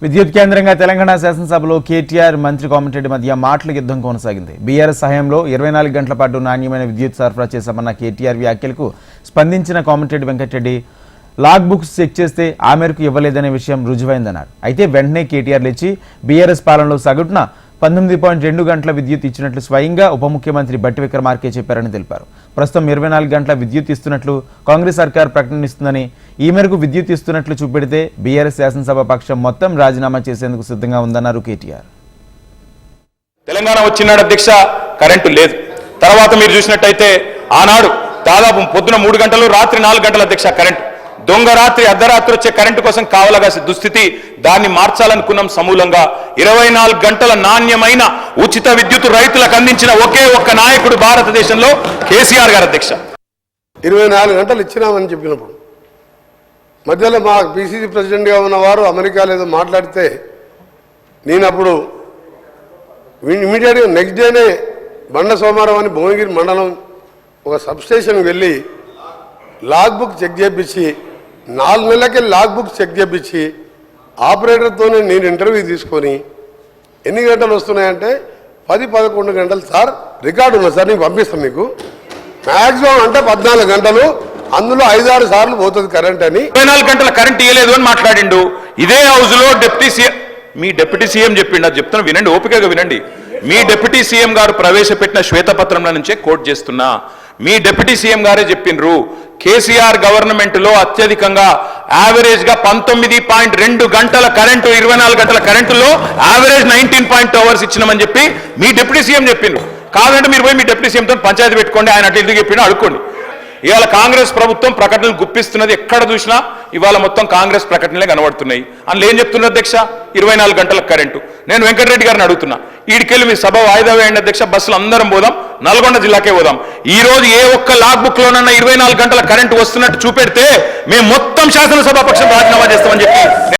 విద్యుత్ కేంద్రంగా తెలంగాణ శాసనసభలో కేటీఆర్ మంత్రి కోమటిరెడ్డి మధ్య మాటల యుద్ధం కొనసాగింది. బీఆర్ఎస్ సహాయంలో 24 గంటల పాటు నాణ్యమైన విద్యుత్ సరఫరా చేశామన్న కేటీఆర్ వ్యాఖ్యలకు స్పందించిన Komatireddy Venkat Reddy log books check చేస్తే ఆ మేరకు ఇవ్వలేదనే విషయం రుజువైందన్నారు. అయితే వెంటనే కేటీఆర్ లేచి బీఆర్ఎస్ పాలనలో సగటున 19.2 గంటల విద్యుత్ ఇచ్చినట్లు స్వయంగా ఉప ముఖ్యమంత్రి బట్టి విక్రమార్కే చెప్పారని తెలిపారు. ప్రస్తుతం 24 గంటల విద్యుత్ ఇస్తున్నట్లు కాంగ్రెస్ సర్కార్ ప్రకటిస్తుందని, ఈ మేరకు విద్యుత్ ఇస్తున్నట్లు చూపెడితే బీఆర్ఎస్ శాసనసభ పక్షం మొత్తం రాజీనామా చేసేందుకు సిద్ధంగా ఉందన్నారు కేటీఆర్. తెలంగాణ వచ్చినాడు అధ్యక్ష, కరెంటు లేదు. తర్వాత మీరు చూసినట్టయితే ఆనాడు దాదాపు పొద్దున 3 గంటలు, రాత్రి 4 గంటల అధ్యక్ష కరెంటు. దొంగ రాత్రి అర్ధరాత్రి వచ్చే కరెంటు కోసం కావలగా దుస్థితి. దాన్ని మార్చాలనుకున్నాం సమూలంగా. 24 గంటల నాణ్యమైన ఉచిత విద్యుత్ రైతులకు అందించిన ఒకే ఒక్క నాయకుడు భారతదేశంలో కేసీఆర్ గారు అధ్యక్ష. 24 గంటలు ఇచ్చినామని చెప్పినప్పుడు మధ్యలో మా పిసిసి ప్రెసిడెంట్గా ఉన్నవారు అమెరికాలో ఏదో మాట్లాడితే నేను అప్పుడు ఇమీడియట్గా నెక్స్ట్ డేనే బండ సోమవారం అని భువనగిరి మండలం ఒక సబ్స్టేషన్కి వెళ్ళి లాగ్ బుక్ చెక్ చేయించి 4 నెలలకే లాగ్ బుక్ చెక్ చేయించి ఆపరేటర్తోనే నేను ఇంటర్వ్యూ తీసుకొని ఎన్ని గంటలు వస్తున్నాయంటే 10-11 గంటలు సార్, రికార్డు ఉన్నది సార్, నేను పంపిస్తాను మీకు. మ్యాక్సిమం అంటే 14 గంటలు, అందులో 5-6 సార్లు పోతుంది కరెంట్ అని. 24 గంటల కరెంట్ ఇవ్వలేదు అని మాట్లాడిండు. ఇదే హౌస్ లో మీ డిప్యూటీ సీఎం చెప్పిండు. అది చెప్తున్నా వినండి, ఓపికగా వినండి. మీ డిప్యూటీ సీఎం గారు ప్రవేశపెట్టిన శ్వేతపత్రంలో నుంచే కోట్ చేస్తున్నా. మీ డిప్యూటీ సీఎం గారే చెప్పిండ్రు, కేసీఆర్ గవర్నమెంట్ లో అత్యధికంగా యావరేజ్ గా 19.2 గంటల కరెంటు, 24 గంటల కరెంటులో యావరేజ్ 19.2 అవర్స్ ఇచ్చినామని చెప్పి మీ డిప్యూటీ సీఎం చెప్పిండ్రు. కాదంటే మీరు పోయి మీ డిప్యూటీ సీఎంతో పంచాయతీ పెట్టుకోండి, ఆయన అట్లా ఎందుకు చెప్పిండో అడుక్కోండి. ఇవాళ కాంగ్రెస్ ప్రభుత్వం ప్రకటనలు గుప్పిస్తున్నది. ఎక్కడ చూసినా ఇవాళ మొత్తం కాంగ్రెస్ ప్రకటనలే కనబడుతున్నాయి. అందులో ఏం చెప్తున్నారు అధ్యక్ష? 24 గంటల కరెంటు. నేను వెంకటరెడ్డి గారిని అడుగుతున్నా, ఈడికెళ్ళి మీ సభ వాయిదా వేయండి అధ్యక్ష, బస్సులు అందరం పోదాం, నల్గొండ జిల్లాకే పోదాం. ఈ రోజు ఏ ఒక్క లాగ్ బుక్ లోనన్నా 24 గంటల కరెంటు వస్తున్నట్టు చూపెడితే మేము మొత్తం శాసనసభ పక్షం రాజీనామా చేస్తామని చెప్పి